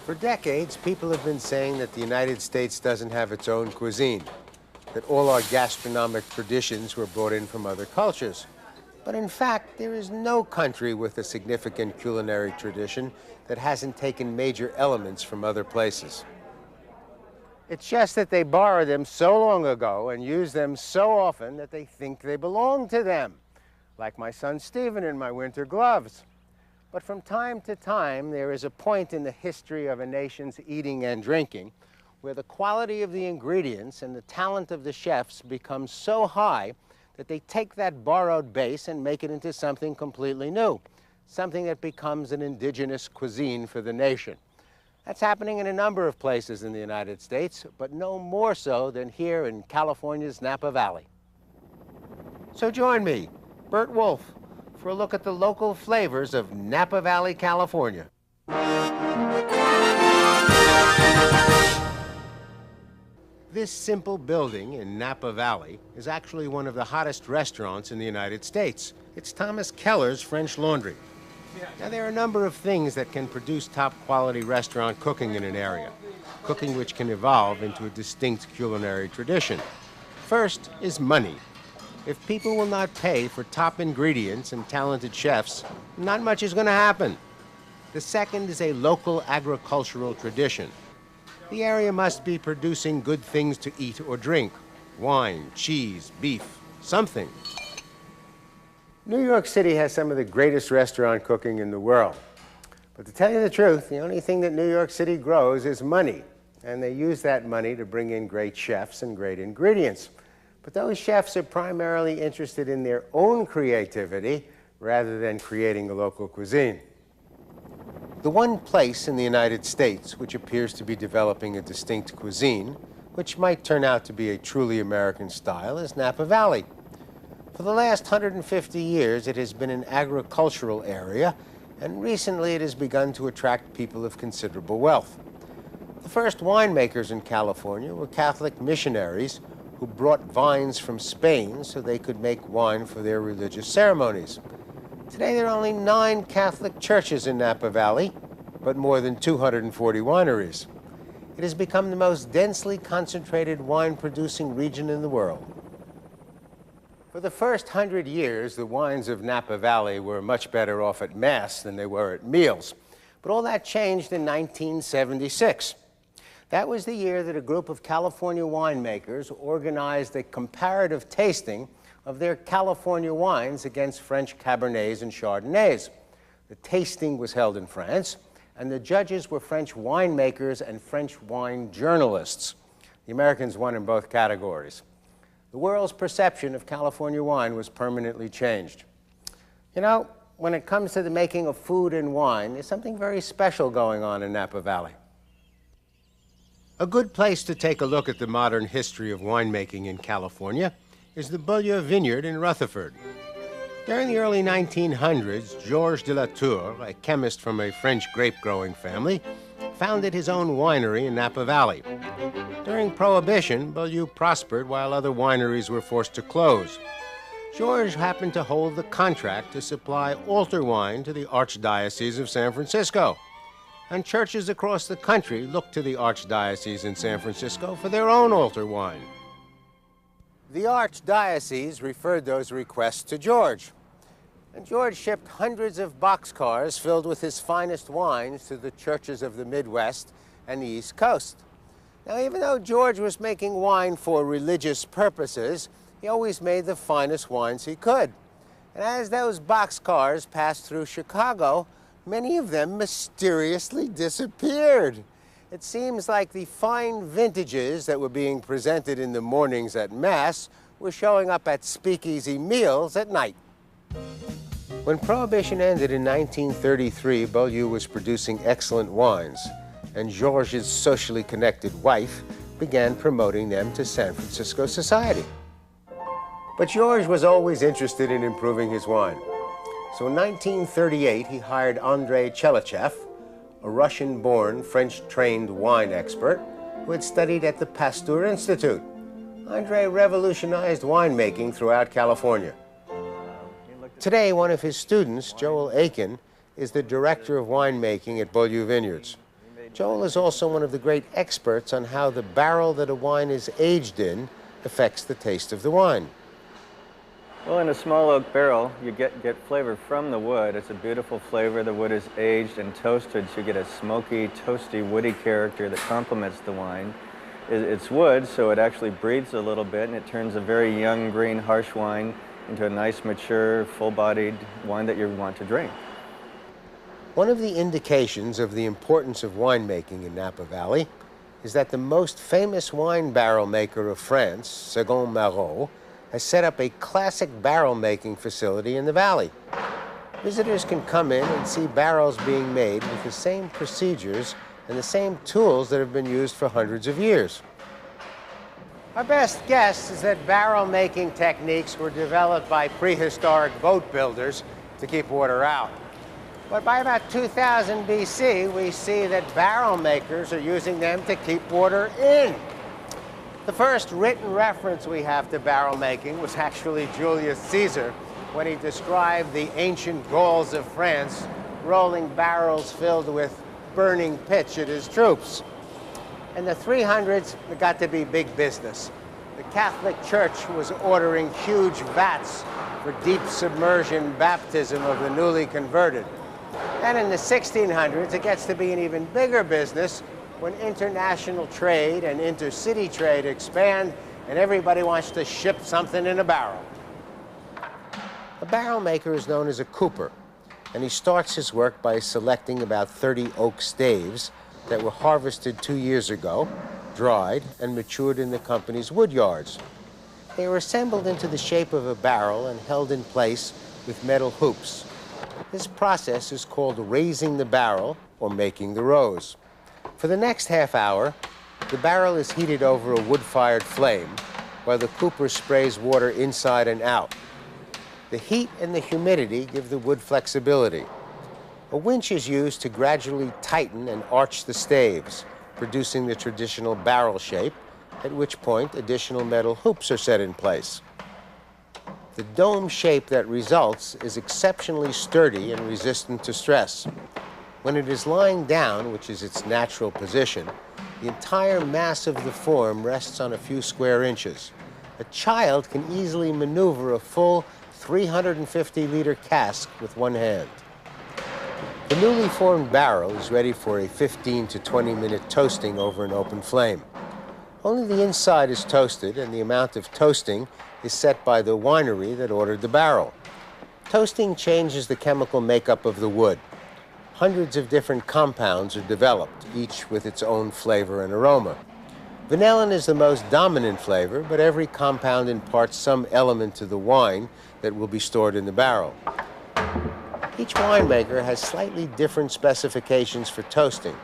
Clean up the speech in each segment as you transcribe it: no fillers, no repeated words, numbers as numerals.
For decades, people have been saying that the United States doesn't have its own cuisine, that all our gastronomic traditions were brought in from other cultures. But in fact, there is no country with a significant culinary tradition that hasn't taken major elements from other places. It's just that they borrowed them so long ago and use them so often that they think they belong to them, like my son Stephen and my winter gloves. But from time to time, there is a point in the history of a nation's eating and drinking where the quality of the ingredients and the talent of the chefs becomes so high that they take that borrowed base and make it into something completely new, something that becomes an indigenous cuisine for the nation. That's happening in a number of places in the United States, but no more so than here in California's Napa Valley. So join me, Burt Wolfe, for a look at the local flavors of Napa Valley, California. This simple building in Napa Valley is actually one of the hottest restaurants in the United States. It's Thomas Keller's French Laundry. Now, there are a number of things that can produce top-quality restaurant cooking in an area, cooking which can evolve into a distinct culinary tradition. First is money. If people will not pay for top ingredients and talented chefs, not much is going to happen. The second is a local agricultural tradition. The area must be producing good things to eat or drink: wine, cheese, beef, something. New York City has some of the greatest restaurant cooking in the world. But to tell you the truth, the only thing that New York City grows is money. And they use that money to bring in great chefs and great ingredients. But those chefs are primarily interested in their own creativity rather than creating a local cuisine. The one place in the United States which appears to be developing a distinct cuisine, which might turn out to be a truly American style, is Napa Valley. For the last 150 years, it has been an agricultural area, and recently it has begun to attract people of considerable wealth. The first winemakers in California were Catholic missionaries who brought vines from Spain so they could make wine for their religious ceremonies. Today, there are only 9 Catholic churches in Napa Valley, but more than 240 wineries. It has become the most densely concentrated wine-producing region in the world. For the first 100 years, the wines of Napa Valley were much better off at Mass than they were at meals. But all that changed in 1976. That was the year that a group of California winemakers organized a comparative tasting of their California wines against French Cabernets and Chardonnays. The tasting was held in France, and the judges were French winemakers and French wine journalists. The Americans won in both categories. The world's perception of California wine was permanently changed. You know, when it comes to the making of food and wine, there's something very special going on in Napa Valley. A good place to take a look at the modern history of winemaking in California is the Beaulieu Vineyard in Rutherford. During the early 1900s, Georges de la Tour, a chemist from a French grape-growing family, founded his own winery in Napa Valley. During Prohibition, Beaulieu prospered while other wineries were forced to close. Georges happened to hold the contract to supply altar wine to the Archdiocese of San Francisco. And churches across the country looked to the Archdiocese in San Francisco for their own altar wine. The Archdiocese referred those requests to George. And George shipped hundreds of boxcars filled with his finest wines to the churches of the Midwest and the East Coast. Now, even though George was making wine for religious purposes, he always made the finest wines he could. And as those boxcars passed through Chicago, many of them mysteriously disappeared. It seems like the fine vintages that were being presented in the mornings at Mass were showing up at speakeasy meals at night. When Prohibition ended in 1933, Beaulieu was producing excellent wines, and Georges' socially connected wife began promoting them to San Francisco society. But Georges was always interested in improving his wine. So in 1938, he hired Andrei Chelychev, a Russian-born, French-trained wine expert who had studied at the Pasteur Institute. Andrei revolutionized winemaking throughout California. Today, one of his students, Joel Aiken, is the director of winemaking at Beaulieu Vineyards. Joel is also one of the great experts on how the barrel that a wine is aged in affects the taste of the wine. Well, in a small oak barrel, you get flavor from the wood. It's a beautiful flavor. The wood is aged and toasted, so you get a smoky, toasty, woody character that complements the wine. It's wood, so it actually breathes a little bit, and it turns a very young, green, harsh wine into a nice, mature, full-bodied wine that you want to drink. One of the indications of the importance of winemaking in Napa Valley is that the most famous wine barrel maker of France, Second Marot, has set up a classic barrel-making facility in the valley. Visitors can come in and see barrels being made with the same procedures and the same tools that have been used for hundreds of years. Our best guess is that barrel-making techniques were developed by prehistoric boat builders to keep water out. But by about 2000 BC, we see that barrel makers are using them to keep water in. The first written reference we have to barrel making was actually Julius Caesar when he described the ancient Gauls of France rolling barrels filled with burning pitch at his troops. In the 300s, it got to be big business. The Catholic Church was ordering huge vats for deep submersion baptism of the newly converted. And in the 1600s, it gets to be an even bigger business when international trade and intercity trade expand and everybody wants to ship something in a barrel. A barrel maker is known as a cooper, and he starts his work by selecting about 30 oak staves that were harvested 2 years ago, dried, and matured in the company's wood yards. They are assembled into the shape of a barrel and held in place with metal hoops. This process is called raising the barrel, or making the rose. For the next half hour, the barrel is heated over a wood-fired flame while the cooper sprays water inside and out. The heat and the humidity give the wood flexibility. A winch is used to gradually tighten and arch the staves, producing the traditional barrel shape, at which point additional metal hoops are set in place. The dome shape that results is exceptionally sturdy and resistant to stress. When it is lying down, which is its natural position, the entire mass of the form rests on a few square inches. A child can easily maneuver a full 350-liter cask with one hand. The newly formed barrel is ready for a 15 to 20-minute toasting over an open flame. Only the inside is toasted, and the amount of toasting is set by the winery that ordered the barrel. Toasting changes the chemical makeup of the wood. Hundreds of different compounds are developed, each with its own flavor and aroma. Vanillin is the most dominant flavor, but every compound imparts some element to the wine that will be stored in the barrel. Each winemaker has slightly different specifications for toasting,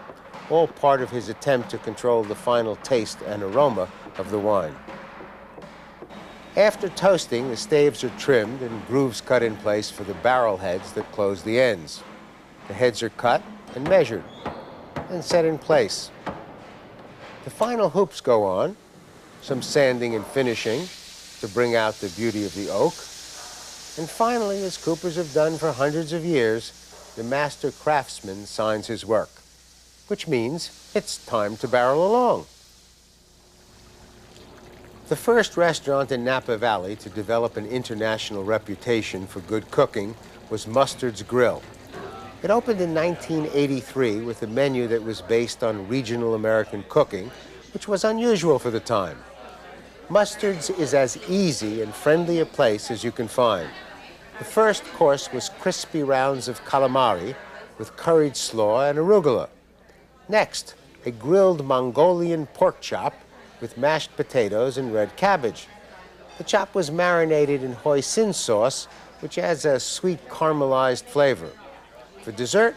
all part of his attempt to control the final taste and aroma of the wine. After toasting, the staves are trimmed and grooves cut in place for the barrel heads that close the ends. The heads are cut and measured and set in place. The final hoops go on, some sanding and finishing to bring out the beauty of the oak. And finally, as coopers have done for hundreds of years, the master craftsman signs his work, which means it's time to barrel along. The first restaurant in Napa Valley to develop an international reputation for good cooking was Mustard's Grill. It opened in 1983 with a menu that was based on regional American cooking, which was unusual for the time. Mustard's is as easy and friendly a place as you can find. The first course was crispy rounds of calamari with curried slaw and arugula. Next, a grilled Mongolian pork chop with mashed potatoes and red cabbage. The chop was marinated in hoisin sauce, which adds a sweet caramelized flavor. For dessert,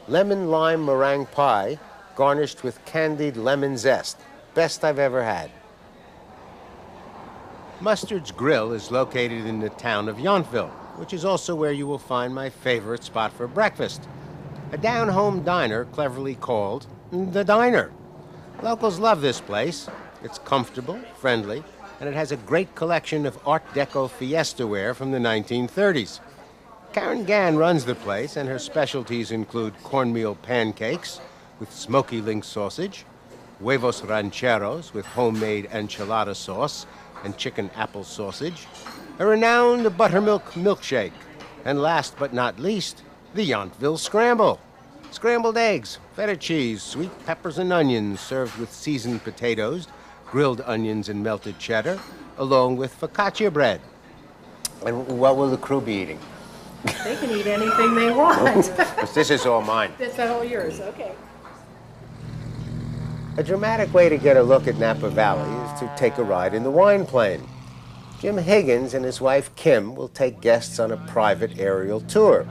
lemon lime meringue pie garnished with candied lemon zest. Best I've ever had. Mustard's Grill is located in the town of Yountville, which is also where you will find my favorite spot for breakfast. A down-home diner cleverly called The Diner. Locals love this place. It's comfortable, friendly, and it has a great collection of Art Deco fiesta ware from the 1930s. Karen Gann runs the place, and her specialties include cornmeal pancakes, with smoky link sausage, huevos rancheros with homemade enchilada sauce and chicken apple sausage, a renowned buttermilk milkshake, and last but not least, the Yountville Scramble. Scrambled eggs, feta cheese, sweet peppers and onions served with seasoned potatoes, grilled onions and melted cheddar, along with focaccia bread. And what will the crew be eating? They can eat anything they want. This is all mine. That's all yours, okay. A dramatic way to get a look at Napa Valley is to take a ride in the wine plane. Jim Higgins and his wife Kim will take guests on a private aerial tour.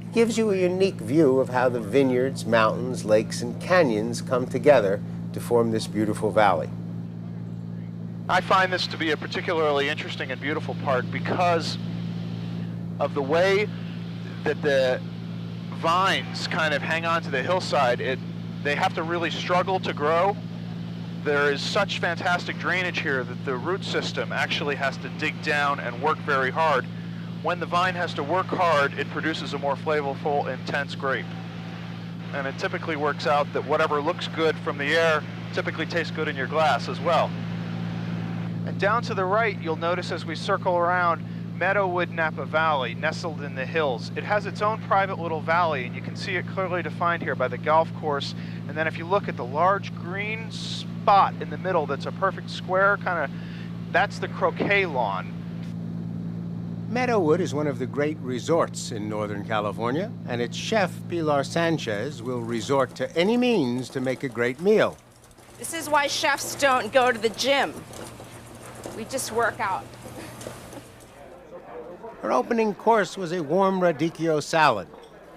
It gives you a unique view of how the vineyards, mountains, lakes, and canyons come together to form this beautiful valley. I find this to be a particularly interesting and beautiful part because of the way that the vines kind of hang on to the hillside. They have to really struggle to grow. There is such fantastic drainage here that the root system actually has to dig down and work very hard. When the vine has to work hard, it produces a more flavorful, intense grape. And it typically works out that whatever looks good from the air typically tastes good in your glass as well. And down to the right, you'll notice as we circle around, Meadowood Napa Valley, nestled in the hills. It has its own private little valley, and you can see it clearly defined here by the golf course. And then if you look at the large green spot in the middle that's a perfect square, that's the croquet lawn. Meadowood is one of the great resorts in Northern California, and its chef, Pilar Sanchez, will resort to any means to make a great meal. This is why chefs don't go to the gym. We just work out. Her opening course was a warm radicchio salad,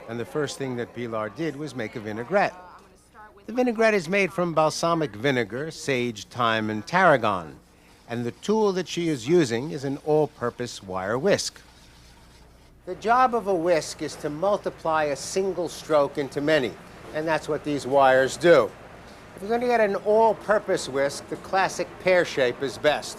and the first thing that Pilar did was make a vinaigrette. The vinaigrette is made from balsamic vinegar, sage, thyme, and tarragon, and the tool that she is using is an all-purpose wire whisk. The job of a whisk is to multiply a single stroke into many, and that's what these wires do. If you're going to get an all-purpose whisk, the classic pear shape is best.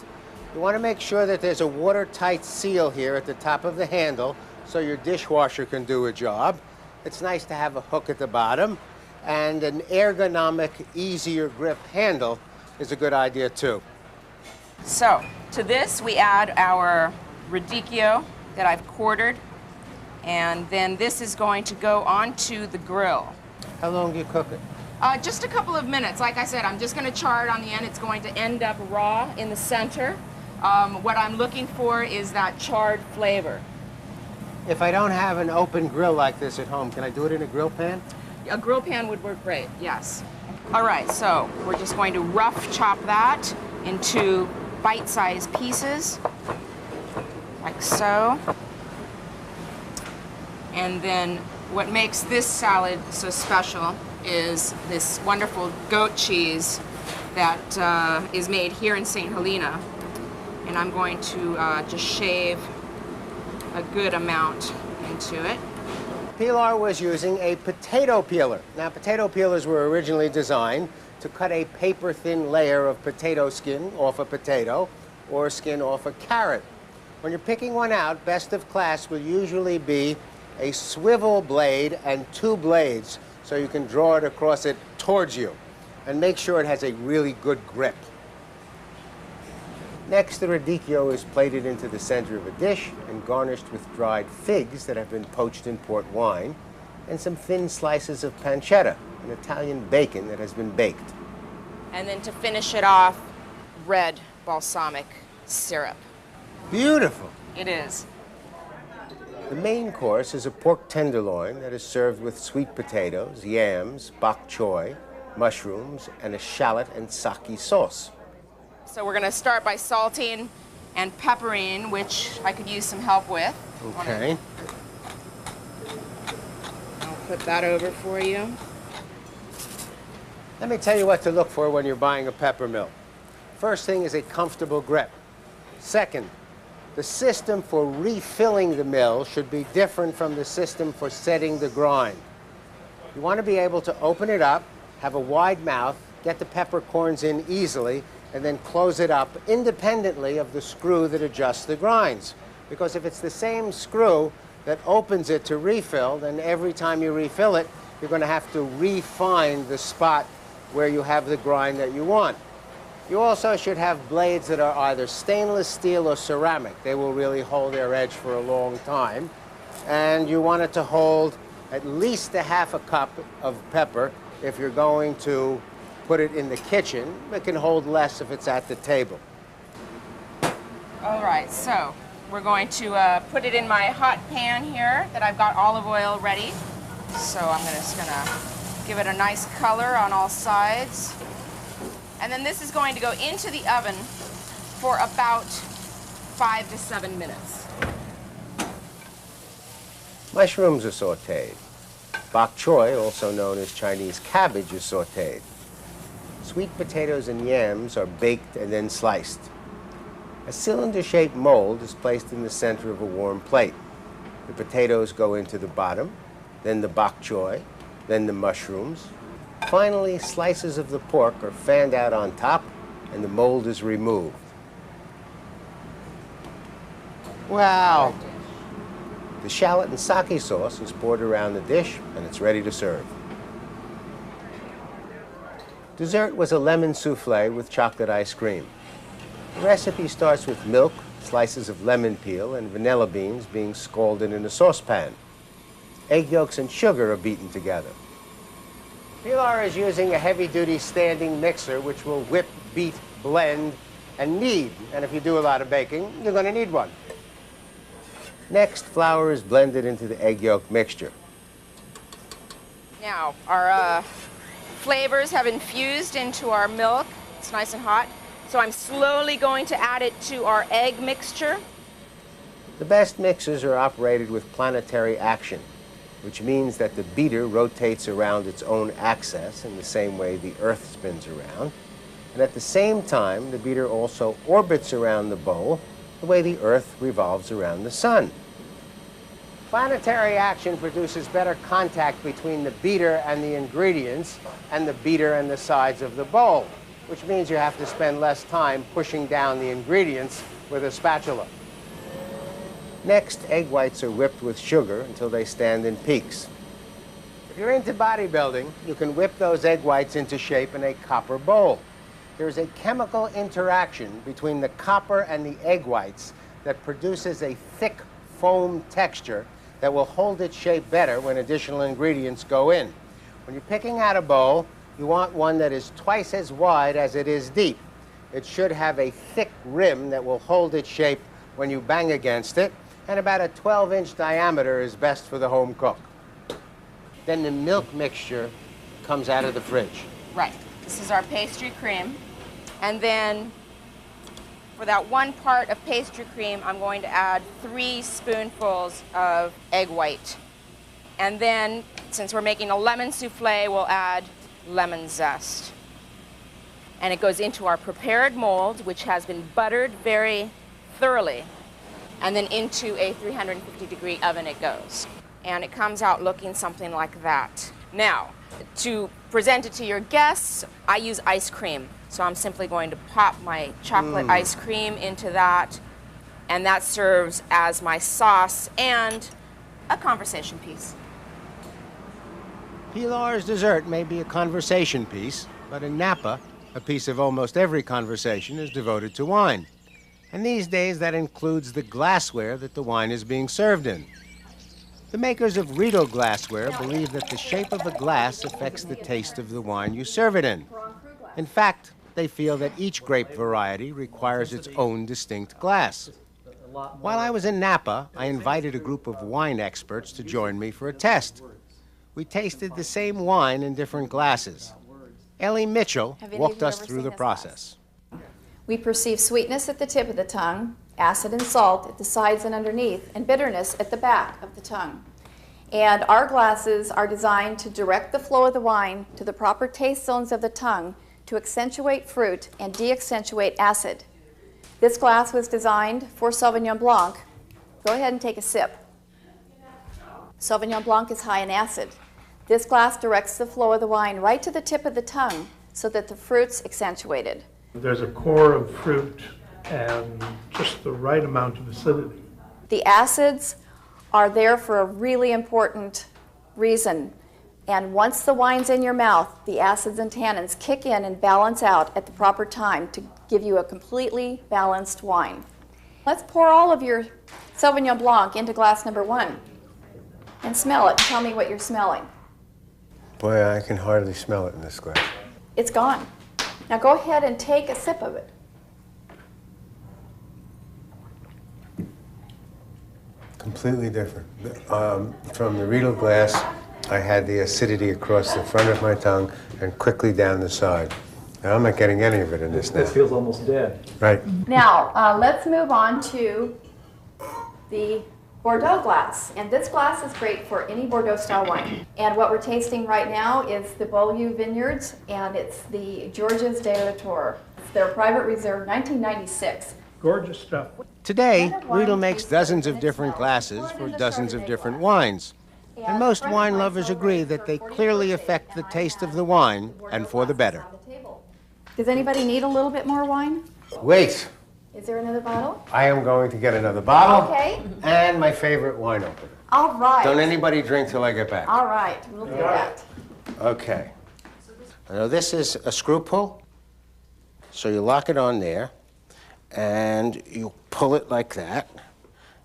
You want to make sure that there's a watertight seal here at the top of the handle so your dishwasher can do a job. It's nice to have a hook at the bottom, and an ergonomic, easier grip handle is a good idea too. So, to this we add our radicchio that I've quartered, and then this is going to go onto the grill. How long do you cook it? Just a couple of minutes. Like I said, I'm just going to char it on the end. It's going to end up raw in the center. What I'm looking for is that charred flavor. If I don't have an open grill like this at home, can I do it in a grill pan? A grill pan would work great, yes. All right, so we're just going to rough chop that into bite-sized pieces, like so. And then what makes this salad so special is this wonderful goat cheese that is made here in St. Helena. And I'm going to just shave a good amount into it. Pilar was using a potato peeler. Now, potato peelers were originally designed to cut a paper-thin layer of potato skin off a potato or skin off a carrot. When you're picking one out, best of class will usually be a swivel blade and two blades so you can draw it across it towards you. And make sure it has a really good grip. Next, the radicchio is plated into the center of a dish and garnished with dried figs that have been poached in port wine, and some thin slices of pancetta, an Italian bacon that has been baked. And then to finish it off, red balsamic syrup. Beautiful. It is. The main course is a pork tenderloin that is served with sweet potatoes, yams, bok choy, mushrooms, and a shallot and sake sauce. So we're going to start by salting and peppering, which I could use some help with. Okay. I'll put that over for you. Let me tell you what to look for when you're buying a pepper mill. First thing is a comfortable grip. Second, the system for refilling the mill should be different from the system for setting the grind. You want to be able to open it up, have a wide mouth, get the peppercorns in easily, and then close it up independently of the screw that adjusts the grinds. Because if it's the same screw that opens it to refill, then every time you refill it, you're going to have to refine the spot where you have the grind that you want. You also should have blades that are either stainless steel or ceramic. They will really hold their edge for a long time. And you want it to hold at least a half a cup of pepper if you're going to put it in the kitchen. It can hold less if it's at the table. All right, so we're going to put it in my hot pan here that I've got olive oil ready. So I'm just gonna give it a nice color on all sides. And then this is going to go into the oven for about 5 to 7 minutes. Mushrooms are sauteed. Bok choy, also known as Chinese cabbage, is sauteed. Sweet potatoes and yams are baked and then sliced. A cylinder-shaped mold is placed in the center of a warm plate. The potatoes go into the bottom, then the bok choy, then the mushrooms. Finally, slices of the pork are fanned out on top, and the mold is removed. Wow! The shallot and sake sauce is poured around the dish, and it's ready to serve. Dessert was a lemon souffle with chocolate ice cream. The recipe starts with milk, slices of lemon peel, and vanilla beans being scalded in a saucepan. Egg yolks and sugar are beaten together. Pilar is using a heavy-duty standing mixer which will whip, beat, blend, and knead. And if you do a lot of baking, you're going to need one. Next, flour is blended into the egg yolk mixture. Now, our flavors have infused into our milk. It's nice and hot. So I'm slowly going to add it to our egg mixture. The best mixers are operated with planetary action, which means that the beater rotates around its own axis in the same way the Earth spins around. And at the same time, the beater also orbits around the bowl the way the Earth revolves around the sun. Planetary action produces better contact between the beater and the ingredients and the beater and the sides of the bowl, which means you have to spend less time pushing down the ingredients with a spatula. Next, egg whites are whipped with sugar until they stand in peaks. If you're into bodybuilding, you can whip those egg whites into shape in a copper bowl. There's a chemical interaction between the copper and the egg whites that produces a thick foam texture that will hold its shape better when additional ingredients go in. When you're picking out a bowl, you want one that is twice as wide as it is deep. It should have a thick rim that will hold its shape when you bang against it, and about a 12-inch diameter is best for the home cook. Then the milk mixture comes out of the fridge. Right. This is our pastry cream. And then for that 1 part of pastry cream, I'm going to add 3 spoonfuls of egg white. And then, since we're making a lemon souffle, we'll add lemon zest. And it goes into our prepared mold, which has been buttered very thoroughly. And then into a 350-degree oven it goes. And it comes out looking something like that. Now, to present it to your guests, I use ice cream. So I'm simply going to pop my chocolate ice cream into that, and that serves as my sauce and a conversation piece. Pilar's dessert may be a conversation piece, but in Napa, a piece of almost every conversation is devoted to wine. And these days, that includes the glassware that the wine is being served in. The makers of Rideau glassware believe that the shape of a glass affects the taste of the wine you serve it in. In fact, they feel that each grape variety requires its own distinct glass. While I was in Napa, I invited a group of wine experts to join me for a test. We tasted the same wine in different glasses. Ellie Mitchell walked us through the process. We perceive sweetness at the tip of the tongue, acid and salt at the sides and underneath, and bitterness at the back of the tongue. And our glasses are designed to direct the flow of the wine to the proper taste zones of the tongue to accentuate fruit and de-accentuate acid. This glass was designed for Sauvignon Blanc. Go ahead and take a sip. Sauvignon Blanc is high in acid. This glass directs the flow of the wine right to the tip of the tongue so that the fruit's accentuated. There's a core of fruit and just the right amount of acidity. The acids are there for a really important reason. And once the wine's in your mouth, the acids and tannins kick in and balance out at the proper time to give you a completely balanced wine. Let's pour all of your Sauvignon Blanc into glass number 1 and smell it. Tell me what you're smelling. Boy, I can hardly smell it in this glass. It's gone. Now go ahead and take a sip of it. Completely different. From the Riedel glass, I had the acidity across the front of my tongue and quickly down the side. Now, I'm not getting any of it in this now. This feels almost dead. Right. Now, let's move on to the Bordeaux glass. And this glass is great for any Bordeaux style wine. And what we're tasting right now is the Beaulieu Vineyards, and it's the Georges de la Tour. It's their private reserve, 1996. Gorgeous stuff. Today, Riedel makes dozens of different glasses for dozens of different wines. And most wine lovers agree that they clearly affect the taste of the wine, and for the better. Does anybody need a little bit more wine? Wait, Is there another bottle? I am going to get another bottle. Okay. And my favorite wine opener. All right. Don't anybody drink till I get back. All right, we'll do that. Okay. Now this is a screw pull. So you lock it on there, and you pull it like that,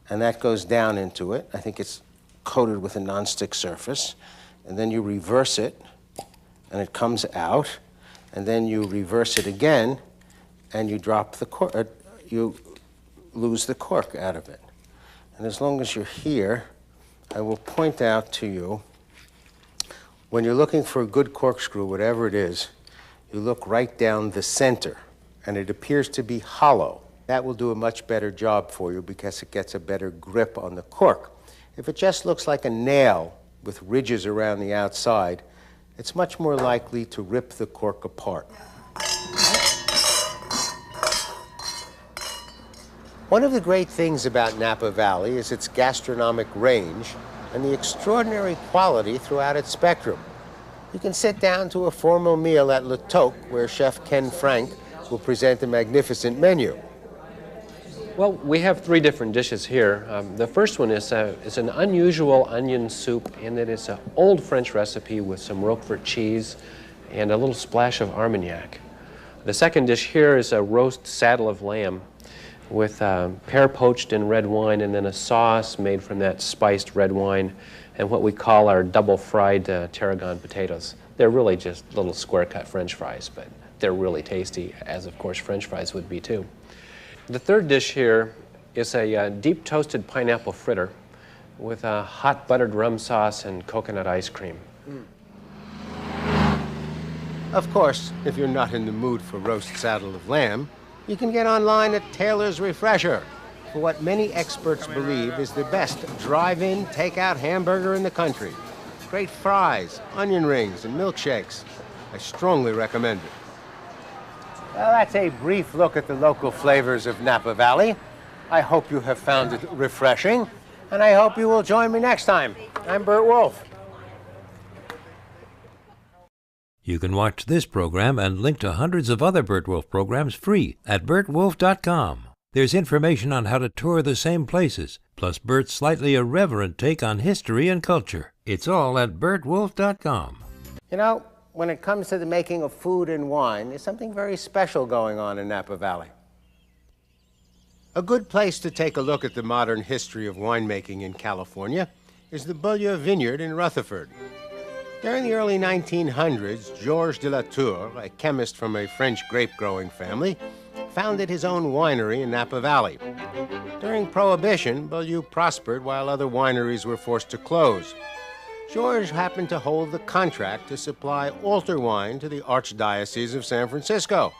and that goes down into it. I think it's coated with a nonstick surface. And then you reverse it, and it comes out. And then you reverse it again, and you drop the cork. You lose the cork out of it. And as long as you're here, I will point out to you, when you're looking for a good corkscrew, whatever it is, you look right down the center, and it appears to be hollow. That will do a much better job for you because it gets a better grip on the cork. If it just looks like a nail with ridges around the outside, it's much more likely to rip the cork apart. One of the great things about Napa Valley is its gastronomic range and the extraordinary quality throughout its spectrum. You can sit down to a formal meal at Le Toque, where Chef Ken Frank will present a magnificent menu. Well, we have 3 different dishes here. The first one is an unusual onion soup in that it's an old French recipe with some Roquefort cheese and a little splash of Armagnac. The second dish here is a roast saddle of lamb with pear poached in red wine and then a sauce made from that spiced red wine and what we call our double fried tarragon potatoes. They're really just little square cut French fries, but they're really tasty, as of course French fries would be too. The third dish here is a deep toasted pineapple fritter with a hot buttered rum sauce and coconut ice cream. Of course, if you're not in the mood for roast saddle of lamb, you can get online at Taylor's Refresher for what many experts believe is the best drive-in takeout hamburger in the country. Great fries, onion rings, and milkshakes. I strongly recommend it. Well, that's a brief look at the local flavors of Napa Valley. I hope you have found it refreshing, and I hope you will join me next time. I'm Burt Wolf. You can watch this program and link to hundreds of other Burt Wolf programs free at burtwolf.com. There's information on how to tour the same places, plus Burt's slightly irreverent take on history and culture. It's all at burtwolf.com. You know, when it comes to the making of food and wine, there's something very special going on in Napa Valley. A good place to take a look at the modern history of winemaking in California is the Beaulieu Vineyard in Rutherford. During the early 1900s, Georges de la Tour, a chemist from a French grape-growing family, founded his own winery in Napa Valley. During Prohibition, Beaulieu prospered while other wineries were forced to close. Georges happened to hold the contract to supply altar wine to the Archdiocese of San Francisco.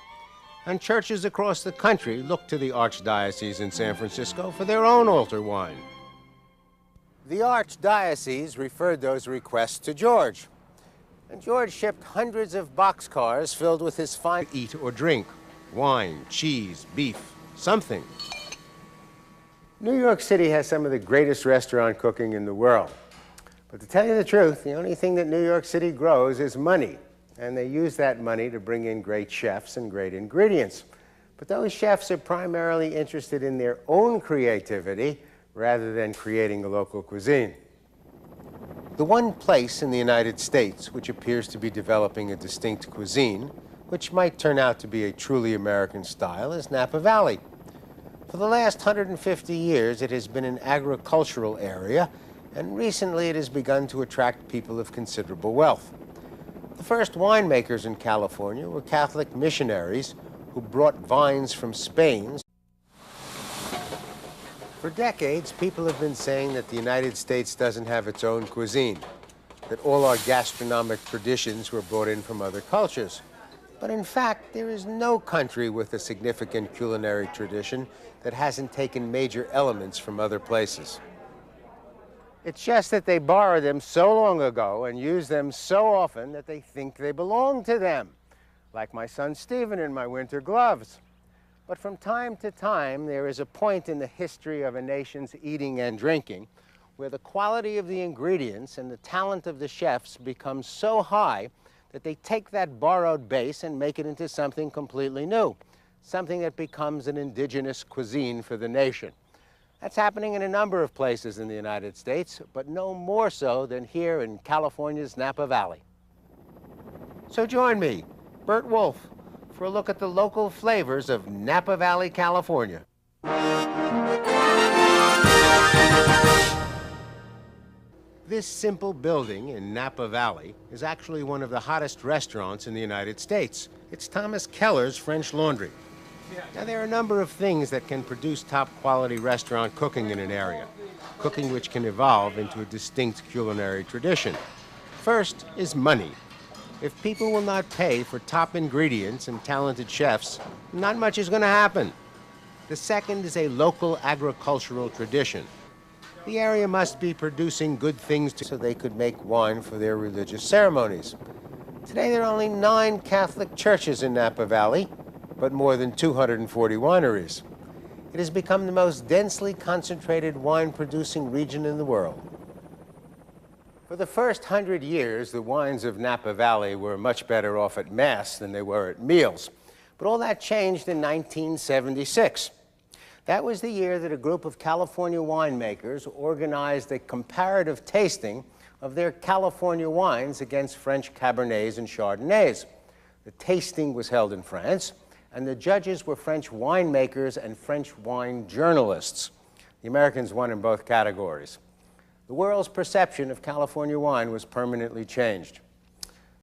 And churches across the country looked to the Archdiocese in San Francisco for their own altar wine. The Archdiocese referred those requests to George. And George shipped hundreds of boxcars filled with his fine eat or drink. Wine, cheese, beef, something. New York City has some of the greatest restaurant cooking in the world. But to tell you the truth, the only thing that New York City grows is money. And they use that money to bring in great chefs and great ingredients. But those chefs are primarily interested in their own creativity rather than creating a local cuisine. The one place in the United States which appears to be developing a distinct cuisine, which might turn out to be a truly American style, is Napa Valley. For the last 150 years, it has been an agricultural area, and recently it has begun to attract people of considerable wealth. The first winemakers in California were Catholic missionaries who brought vines from Spain. For decades, people have been saying that the United States doesn't have its own cuisine, that all our gastronomic traditions were brought in from other cultures. But in fact, there is no country with a significant culinary tradition that hasn't taken major elements from other places. It's just that they borrow them so long ago and use them so often that they think they belong to them, like my son Stephen and my winter gloves. But from time to time, there is a point in the history of a nation's eating and drinking where the quality of the ingredients and the talent of the chefs becomes so high that they take that borrowed base and make it into something completely new, something that becomes an indigenous cuisine for the nation. That's happening in a number of places in the United States, but no more so than here in California's Napa Valley. So join me, Burt Wolfe, for a look at the local flavors of Napa Valley, California. This simple building in Napa Valley is actually one of the hottest restaurants in the United States. It's Thomas Keller's French Laundry. Now, there are a number of things that can produce top-quality restaurant cooking in an area, cooking which can evolve into a distinct culinary tradition. First is money. If people will not pay for top ingredients and talented chefs, not much is going to happen. The second is a local agricultural tradition. The area must be producing good things so they could make wine for their religious ceremonies. Today, there are only 9 Catholic churches in Napa Valley, but more than 240 wineries. It has become the most densely concentrated wine-producing region in the world. For the first 100 years, the wines of Napa Valley were much better off at Mass than they were at meals. But all that changed in 1976. That was the year that a group of California winemakers organized a comparative tasting of their California wines against French Cabernets and Chardonnays. The tasting was held in France, and the judges were French winemakers and French wine journalists. The Americans won in both categories. The world's perception of California wine was permanently changed.